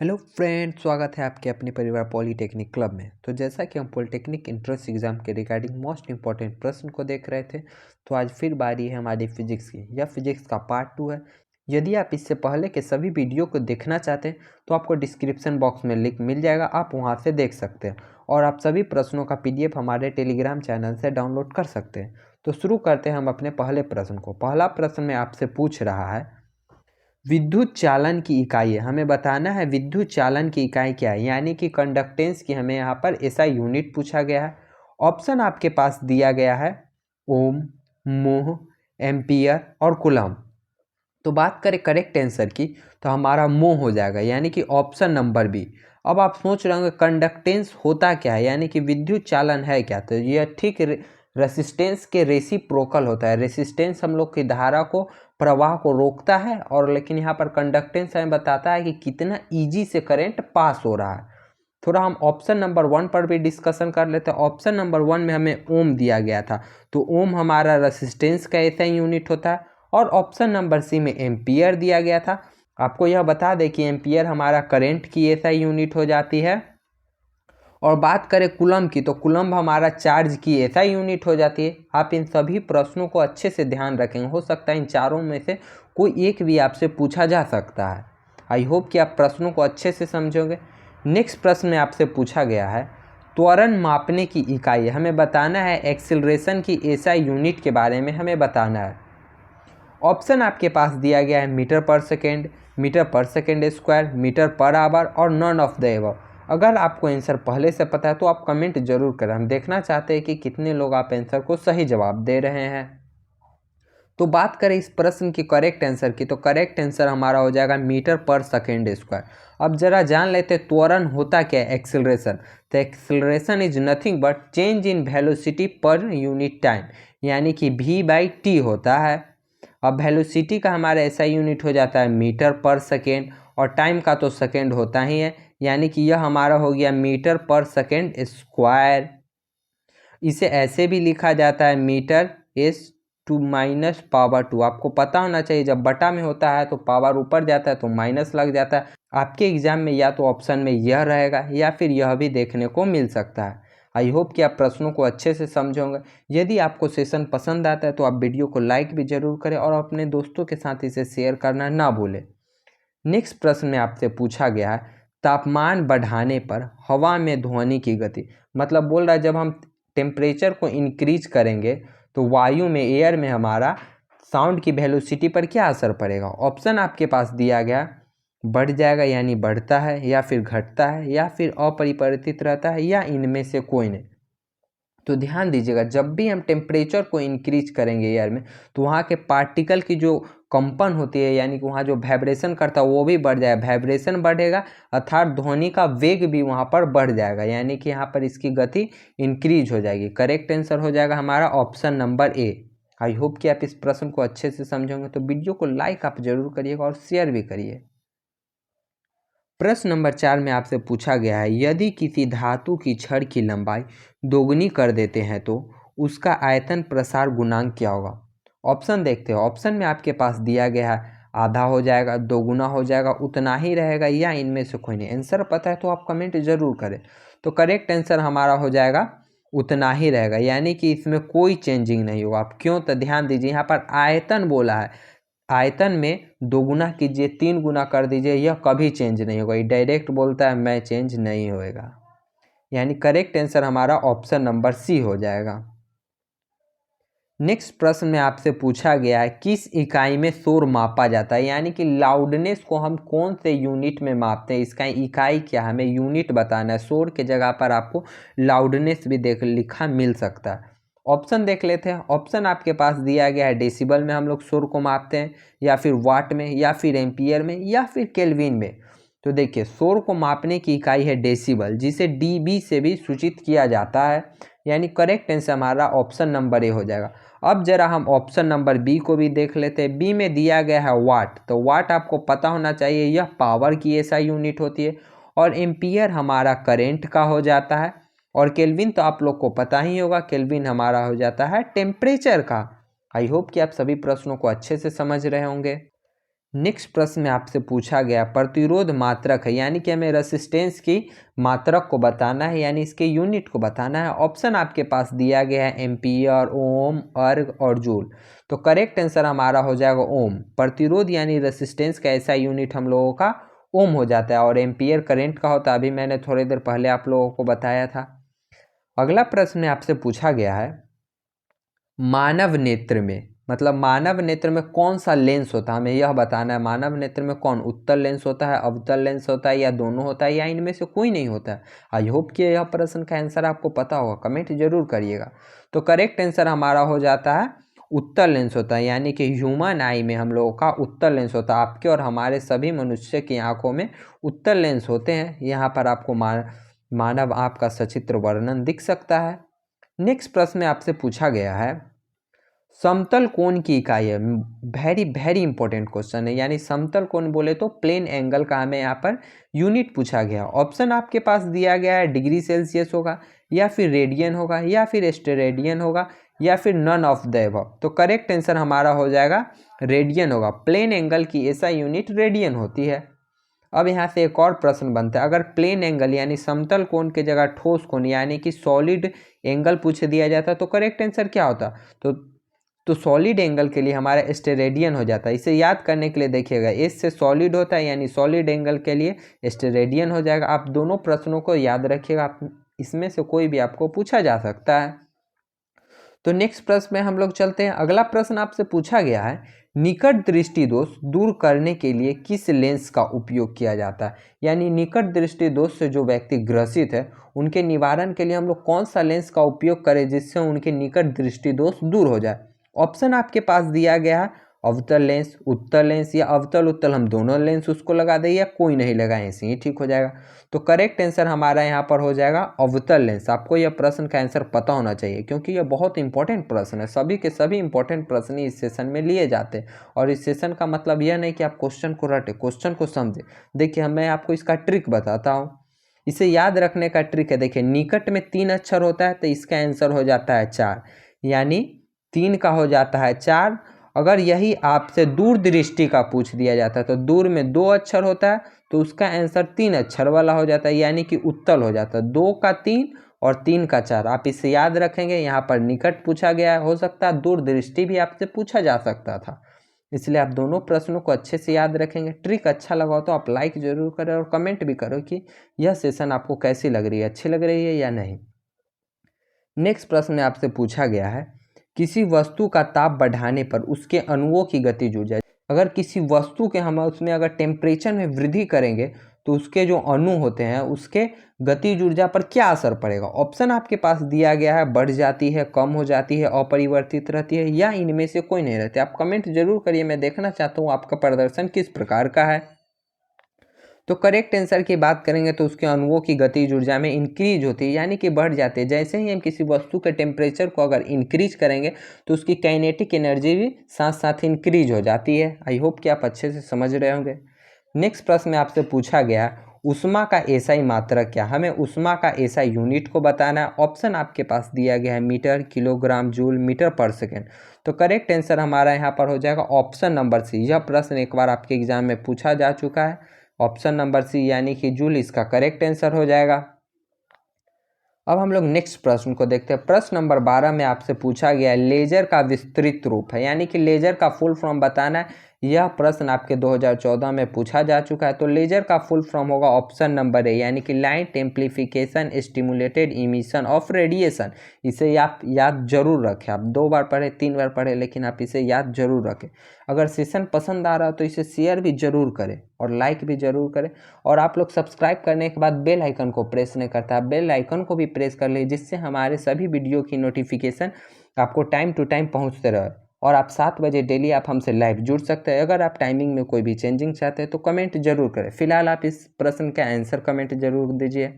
Hello friend, स्वागत है आपके अपने परिवार पॉलीटेक्निक क्लब में। तो जैसा कि हम पॉलीटेक्निक एंट्रेंस एग्जाम के रिगार्डिंग मोस्ट इंपॉर्टेंट प्रश्न को देख रहे थे, तो आज फिर बारी है हमारी फिजिक्स की। यह फिजिक्स का पार्ट 2 है। यदि आप इससे पहले के सभी वीडियो को देखना चाहते हैं तो आपको डिस्क्रिप्शन बॉक्स में लिंक मिल जाएगा, आप वहाँ से देख सकते हैं। और आप सभी प्रश्नों का PDF हमारे टेलीग्राम चैनल से डाउनलोड कर सकते हैं। तो शुरू करते हैं हम अपने पहले प्रश्न को। पहला प्रश्न में आपसे पूछ रहा है, विद्युत चालन की इकाई है। हमें बताना है विद्युत चालन की इकाई क्या है, यानी कि कंडक्टेंस की हमें यहाँ पर ऐसा यूनिट पूछा गया है। ऑप्शन आपके पास दिया गया है ओम, मोह, एम्पियर और कूलम। तो बात करें करेक्ट आंसर की तो हमारा मोह हो जाएगा, यानी कि ऑप्शन नंबर बी। अब आप सोच रहे होंगे कंडक्टेंस होता क्या है, यानी कि विद्युत चालन है क्या। तो यह ठीक रेसिस्टेंस के रेसिप्रोकल होता है। रेसिस्टेंस हम लोग की धारा को, प्रवाह को रोकता है, और लेकिन यहाँ पर कंडक्टेंस हमें बताता है कि कितना इजी से करंट पास हो रहा है। थोड़ा हम ऑप्शन नंबर 1 पर भी डिस्कशन कर लेते हैं। ऑप्शन नंबर 1 में हमें ओम दिया गया था, तो ओम हमारा रेसिस्टेंस का ऐसा यूनिट होता है। और ऑप्शन नंबर सी में एम्पियर दिया गया था। आपको यह बता दें कि एम्पियर हमारा करंट की ऐसा यूनिट हो जाती है। और बात करें कूलम की, तो कूलम हमारा चार्ज की ऐसा यूनिट हो जाती है। आप इन सभी प्रश्नों को अच्छे से ध्यान रखेंगे, हो सकता है इन चारों में से कोई एक भी आपसे पूछा जा सकता है। आई होप कि आप प्रश्नों को अच्छे से समझोगे। नेक्स्ट प्रश्न में आपसे पूछा गया है, त्वरण मापने की इकाई। हमें बताना है एक्सिलरेशन की एसआई यूनिट के बारे में हमें बताना है। ऑप्शन आपके पास दिया गया है मीटर पर सेकेंड स्क्वायर, मीटर पर आवर और नॉन ऑफ द एबव। अगर आपको आंसर पहले से पता है तो आप कमेंट जरूर करें। हम देखना चाहते हैं कि कितने लोग आप आंसर को सही जवाब दे रहे हैं। तो बात करें इस प्रश्न की करेक्ट आंसर की, तो करेक्ट आंसर हमारा हो जाएगा मीटर पर सेकेंड स्क्वायर। अब जरा जान लेते त्वरण होता क्या है, एक्सिलरेशन। तो acceleration is nothing but change in velocity per unit time, यानी कि V/T होता है। अब वेलोसिटी का हमारा ऐसा यूनिट हो जाता है मीटर पर सेकेंड, और टाइम का तो सेकेंड होता ही है, यानी कि यह हमारा हो गया मीटर पर सेकेंड स्क्वायर। इसे ऐसे भी लिखा जाता है मीटर S⁻²। आपको पता होना चाहिए जब बटा में होता है तो पावर ऊपर जाता है तो माइनस लग जाता है। आपके एग्जाम में या तो ऑप्शन में यह रहेगा या फिर यह भी देखने को मिल सकता है। आई होप कि आप प्रश्नों को अच्छे से समझोगे। यदि आपको सेशन पसंद आता है तो आप वीडियो को लाइक भी जरूर करें और अपने दोस्तों के साथ इसे शेयर करना ना भूलें। नेक्स्ट प्रश्न में आपसे पूछा गया है, तापमान बढ़ाने पर हवा में ध्वनि की गति। मतलब बोल रहा है जब हम टेम्परेचर को इंक्रीज करेंगे तो वायु में, एयर में हमारा साउंड की वेलोसिटी पर क्या असर पड़ेगा। ऑप्शन आपके पास दिया गया, बढ़ जाएगा यानी बढ़ता है, या फिर घटता है, या फिर अपरिवर्तित रहता है, या इनमें से कोई नहीं। तो ध्यान दीजिएगा, जब भी हम टेम्परेचर को इंक्रीज करेंगे एयर में तो वहाँ के पार्टिकल की जो कंपन होती है, यानी कि वहाँ जो वाइब्रेशन करता है वो भी बढ़ जाएगा। वाइब्रेशन बढ़ेगा अर्थात ध्वनि का वेग भी वहाँ पर बढ़ जाएगा, यानी कि यहाँ पर इसकी गति इंक्रीज हो जाएगी। करेक्ट आंसर हो जाएगा हमारा option number A. I hope कि आप इस प्रश्न को अच्छे से समझोगे। तो वीडियो को लाइक आप जरूर करिएगा और शेयर भी करिए। प्रश्न नंबर 4 में आपसे पूछा गया है, यदि किसी धातु की छड़ की लंबाई दोगुनी कर देते हैं तो उसका आयतन प्रसार गुणांक क्या होगा। ऑप्शन देखते हैं। ऑप्शन में आपके पास दिया गया है आधा हो जाएगा, दोगुना हो जाएगा, उतना ही रहेगा, या इनमें से कोई नहीं। आंसर पता है तो आप कमेंट जरूर करें। तो करेक्ट आंसर हमारा हो जाएगा उतना ही रहेगा, यानी कि इसमें कोई चेंजिंग नहीं होगा। आप क्यों, तो ध्यान दीजिए यहाँ पर आयतन बोला है, आयतन में दोगुना कीजिए, 3 गुना कर दीजिए, यह कभी चेंज नहीं होगा। ये डायरेक्ट बोलता है मैं चेंज नहीं होएगा, यानी करेक्ट आंसर हमारा ऑप्शन नंबर सी हो जाएगा। नेक्स्ट प्रश्न में आपसे पूछा गया है, किस इकाई में शोर मापा जाता है, यानी कि लाउडनेस को हम कौन से यूनिट में मापते हैं, इसका इकाई क्या है, हमें यूनिट बताना है। शोर के जगह पर आपको लाउडनेस भी देख लिखा मिल सकता है। ऑप्शन देख लेते हैं। ऑप्शन आपके पास दिया गया है, डेसिबल में हम लोग शोर को मापते हैं, या फिर वाट में, या फिर एम्पियर में, या फिर केल्विन में। तो देखिए, शोर को मापने की इकाई है डेसिबल, जिसे डीबी से भी सूचित किया जाता है, यानी करेक्ट आंसर हमारा ऑप्शन नंबर ए हो जाएगा। अब जरा हम ऑप्शन नंबर बी को भी देख लेते हैं। बी में दिया गया है वाट, तो वाट आपको पता होना चाहिए, यह पावर की ऐसा यूनिट होती है। और एम्पियर हमारा करंट का हो जाता है। और केल्विन तो आप लोग को पता ही होगा, केल्विन हमारा हो जाता है टेम्परेचर का। आई होप कि आप सभी प्रश्नों को अच्छे से समझ रहे होंगे। नेक्स्ट प्रश्न में आपसे पूछा गया प्रतिरोध मात्रक है, यानी कि हमें रेसिस्टेंस की मात्रक को बताना है, यानी इसके यूनिट को बताना है। ऑप्शन आपके पास दिया गया है एम्पियर, ओम, अर्ग और जूल। तो करेक्ट आंसर हमारा हो जाएगा ओम। प्रतिरोध यानी रेसिस्टेंस का ऐसा यूनिट हम लोगों का ओम हो जाता है, और एम्पियर करंट का होता है, अभी मैंने थोड़ी देर पहले आप लोगों को बताया था। अगला प्रश्न आपसे पूछा गया है मानव नेत्र में, मतलब मानव नेत्र में कौन सा लेंस होता है, हमें यह बताना है। मानव नेत्र में कौन उत्तल लेंस होता है, अवतल लेंस होता है, या दोनों होता है, या इनमें से कोई नहीं होता है। आई होप कि यह प्रश्न का आंसर आपको पता होगा, कमेंट जरूर करिएगा। तो करेक्ट आंसर हमारा हो जाता है उत्तल लेंस होता है, यानी कि ह्यूमन आई में हम लोगों का उत्तल लेंस होता है। आपके और हमारे सभी मनुष्य की आंखों में उत्तल लेंस होते हैं। यहाँ पर आपको मानव आँख का सचित्र वर्णन दिख सकता है। नेक्स्ट प्रश्न में आपसे पूछा गया है समतल कोण की इकाई है। वेरी इंपॉर्टेंट क्वेश्चन है, यानी समतल कोण बोले तो प्लेन एंगल का हमें यहाँ पर यूनिट पूछा गया। ऑप्शन आपके पास दिया गया है डिग्री सेल्सियस होगा, या फिर रेडियन होगा, या फिर स्टेरेडियन होगा, या फिर नन ऑफ द अबव। तो करेक्ट आंसर हमारा हो जाएगा रेडियन होगा। प्लेन एंगल की ऐसा यूनिट रेडियन होती है। अब यहाँ से एक और प्रश्न बनता है, अगर प्लेन एंगल यानी समतल कोण के जगह ठोस कोण यानी कि सॉलिड एंगल पूछ दिया जाता तो करेक्ट आंसर क्या होता। तो सॉलिड एंगल के लिए हमारा स्टेरेडियन हो जाता है। इसे याद करने के लिए देखिएगा, एस से सॉलिड होता है, यानी सॉलिड एंगल के लिए स्टेरेडियन हो जाएगा। आप दोनों प्रश्नों को याद रखिएगा, आप इसमें से कोई भी आपको पूछा जा सकता है। तो नेक्स्ट प्रश्न में हम लोग चलते हैं। अगला प्रश्न आपसे पूछा गया है निकट दृष्टि दोष दूर करने के लिए किस लेंस का उपयोग किया जाता है, यानी निकट दृष्टि दोष से जो व्यक्ति ग्रसित है उनके निवारण के लिए हम लोग कौन सा लेंस का उपयोग करें जिससे उनके निकट दृष्टि दोष दूर हो जाए। ऑप्शन आपके पास दिया गया है अवतल लेंस, उत्तल लेंस, या अवतल उत्तल हम दोनों लेंस उसको लगा दें, या कोई नहीं लगाएं, ऐसे ही ठीक हो जाएगा। तो करेक्ट आंसर हमारा यहाँ पर हो जाएगा अवतल लेंस। आपको यह प्रश्न का आंसर पता होना चाहिए, क्योंकि यह बहुत इंपॉर्टेंट प्रश्न है। सभी के सभी इंपॉर्टेंट प्रश्न इस सेशन में लिए जाते हैं, और इस सेशन का मतलब यह नहीं कि आप क्वेश्चन को रटे, क्वेश्चन को समझे। देखिए मैं आपको इसका ट्रिक बताता हूँ, इसे याद रखने का ट्रिक है। देखिए निकट में 3 अक्षर होता है तो इसका आंसर हो जाता है 4, यानी 3 का हो जाता है 4। अगर यही आपसे दूर दृष्टि का पूछ दिया जाता है तो दूर में 2 अक्षर होता है तो उसका आंसर 3 अक्षर वाला हो जाता है, यानी कि उत्तल हो जाता है। 2 का 3 और 3 का 4, आप इसे याद रखेंगे। यहाँ पर निकट पूछा गया है, हो सकता है दूर दृष्टि भी आपसे पूछा जा सकता था, इसलिए आप दोनों प्रश्नों को अच्छे से याद रखेंगे। ट्रिक अच्छा लगा तो आप लाइक जरूर करें और कमेंट भी करो कि यह सेशन आपको कैसी लग रही है, अच्छी लग रही है या नहीं। नेक्स्ट प्रश्न में आपसे पूछा गया है किसी वस्तु का ताप बढ़ाने पर उसके अणुओं की गतिज ऊर्जा, अगर किसी वस्तु के हम उसमें अगर टेम्परेचर में वृद्धि करेंगे तो उसके जो अणु होते हैं उसके गतिज ऊर्जा पर क्या असर पड़ेगा। ऑप्शन आपके पास दिया गया है बढ़ जाती है, कम हो जाती है, अपरिवर्तित रहती है, या इनमें से कोई नहीं रहती। आप कमेंट जरूर करिए, मैं देखना चाहता हूँ आपका प्रदर्शन किस प्रकार का है। तो करेक्ट आंसर की बात करेंगे तो उसके अणुओं की गतिज ऊर्जा में इंक्रीज होती है, यानी कि बढ़ जाती है। जैसे ही हम किसी वस्तु के टेम्परेचर को अगर इंक्रीज करेंगे तो उसकी काइनेटिक एनर्जी भी साथ साथ इंक्रीज हो जाती है। आई होप कि आप अच्छे से समझ रहे होंगे। नेक्स्ट प्रश्न में आपसे पूछा गया उष्मा का एसआई मात्रक क्या, हमें उष्मा का एसआई यूनिट को बताना है। ऑप्शन आपके पास दिया गया है मीटर, किलोग्राम, जूल, मीटर पर सेकेंड। तो करेक्ट आंसर हमारा यहाँ पर हो जाएगा ऑप्शन नंबर सी। यह प्रश्न एक बार आपके एग्जाम में पूछा जा चुका है, ऑप्शन नंबर सी यानी कि जूल इसका करेक्ट आंसर हो जाएगा। अब हम लोग नेक्स्ट प्रश्न को देखते हैं। प्रश्न नंबर 12 में आपसे पूछा गया लेजर का विस्तृत रूप है, यानी कि लेजर का फुल फॉर्म बताना है। यह प्रश्न आपके 2014 में पूछा जा चुका है। तो लेजर का फुल फॉर्म होगा ऑप्शन नंबर ए, यानी कि light amplification stimulated emission of radiation. इसे आप याद जरूर रखें, आप 2 बार पढ़े 3 बार पढ़े, लेकिन आप इसे याद जरूर रखें। अगर सेशन पसंद आ रहा हो तो इसे शेयर भी जरूर करें और लाइक भी जरूर करें। और आप लोग सब्सक्राइब करने के बाद बेल आइकन को प्रेस नहीं करता, बेल आइकन को भी प्रेस कर लीजिए, जिससे हमारे सभी वीडियो की नोटिफिकेशन आपको टाइम टू टाइम पहुंचते रहे। और आप 7 बजे डेली आप हमसे लाइव जुड़ सकते हैं। अगर आप टाइमिंग में कोई भी चेंजिंग चाहते हैं तो कमेंट जरूर करें। फिलहाल आप इस प्रश्न का आंसर कमेंट जरूर दीजिए।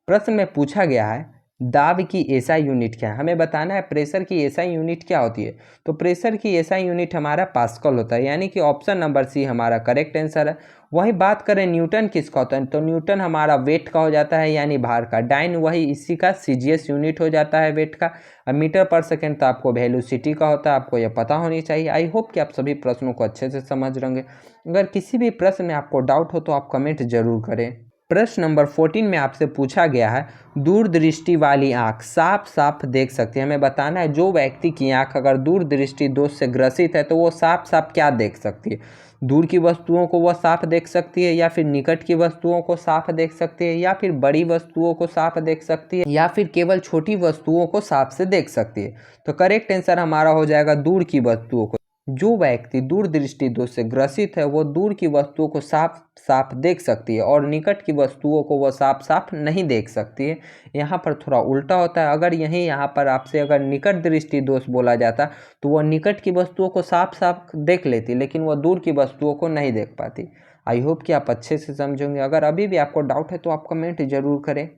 प्रश्न में पूछा गया है दाब की एसआई यूनिट क्या है, हमें बताना है प्रेशर की एसआई यूनिट क्या होती है। तो प्रेशर की एसआई यूनिट हमारा पास्कल होता है, यानी कि ऑप्शन नंबर सी हमारा करेक्ट आंसर है। वही बात करें न्यूटन किसका होता है, तो न्यूटन हमारा वेट का हो जाता है, यानी भार का। डाइन वही इसी का सीजीएस यूनिट हो जाता है वेट का। अब मीटर पर सेकेंड तो आपको वेलोसिटी का होता है, आपको यह पता होनी चाहिए। आई होप कि आप सभी प्रश्नों को अच्छे से समझ रहे होंगे। अगर किसी भी प्रश्न में आपको डाउट हो तो आप कमेंट जरूर करें। प्रश्न नंबर 14 में आपसे पूछा गया है, दूरदृष्टि वाली आंख साफ साफ देख सकती है। हमें बताना है जो व्यक्ति की आंख अगर दूरदृष्टि दोष से ग्रसित है तो वो साफ साफ क्या देख सकती है। दूर की वस्तुओं को वह साफ देख सकती है, या फिर निकट की वस्तुओं को साफ देख सकती है, या फिर बड़ी वस्तुओं को साफ देख सकती है, या फिर केवल छोटी वस्तुओं को साफ से देख सकती है। तो करेक्ट आंसर हमारा हो जाएगा दूर की वस्तुओं को। जो व्यक्ति दूरदृष्टि दोष से ग्रसित है वो दूर की वस्तुओं को साफ साफ देख सकती है, और निकट की वस्तुओं को वह साफ साफ नहीं देख सकती है। यहाँ पर थोड़ा उल्टा होता है। अगर यहाँ पर आपसे अगर निकट दृष्टि दोष बोला जाता तो वह निकट की वस्तुओं को साफ साफ देख लेती, लेकिन वह दूर की वस्तुओं को नहीं देख पाती। आई होप कि आप अच्छे से समझेंगे। अगर अभी भी आपको डाउट है तो आप कमेंट जरूर करें।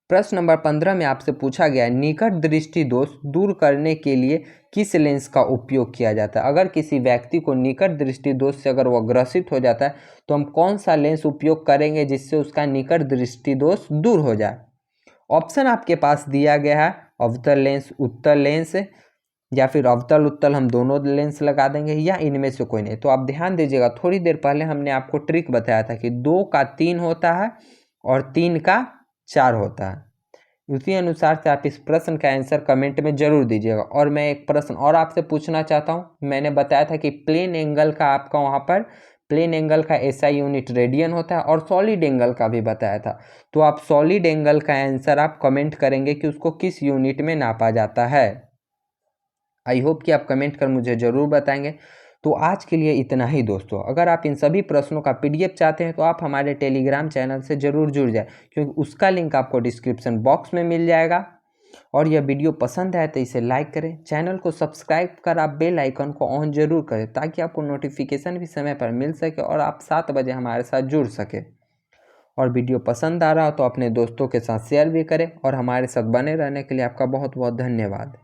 प्रश्न नंबर 15 में आपसे पूछा गया है, निकट दृष्टि दोष दूर करने के लिए किस लेंस का उपयोग किया जाता है। अगर किसी व्यक्ति को निकट दृष्टि दोष से अगर वह ग्रसित हो जाता है तो हम कौन सा लेंस उपयोग करेंगे जिससे उसका निकट दृष्टि दोष दूर हो जाए। ऑप्शन आपके पास दिया गया है, अवतल लेंस, उत्तल लेंस, या फिर अवतल उत्तल हम दोनों लेंस लगा देंगे, या इनमें से कोई नहीं। तो आप ध्यान दीजिएगा, थोड़ी देर पहले हमने आपको ट्रिक बताया था कि 2 का 3 होता है और 3 का 4 होता है। उसी अनुसार से आप इस प्रश्न का आंसर कमेंट में जरूर दीजिएगा। और मैं एक प्रश्न और आपसे पूछना चाहता हूँ। मैंने बताया था कि प्लेन एंगल का आपका वहाँ पर प्लेन एंगल का एसआई यूनिट रेडियन होता है, और सॉलिड एंगल का भी बताया था। तो आप सॉलिड एंगल का आंसर आप कमेंट करेंगे कि उसको किस यूनिट में नापा जाता है। आई होप कि आप कमेंट कर मुझे ज़रूर बताएंगे। तो आज के लिए इतना ही दोस्तों। अगर आप इन सभी प्रश्नों का पीडीएफ चाहते हैं तो आप हमारे टेलीग्राम चैनल से ज़रूर जुड़ जाए, क्योंकि उसका लिंक आपको डिस्क्रिप्शन बॉक्स में मिल जाएगा। और यह वीडियो पसंद आए तो इसे लाइक करें, चैनल को सब्सक्राइब कर आप बेल आइकन को ऑन जरूर करें, ताकि आपको नोटिफिकेशन भी समय पर मिल सके और आप 7 बजे हमारे साथ जुड़ सके। और वीडियो पसंद आ रहा हो तो अपने दोस्तों के साथ शेयर भी करें। और हमारे साथ बने रहने के लिए आपका बहुत बहुत धन्यवाद।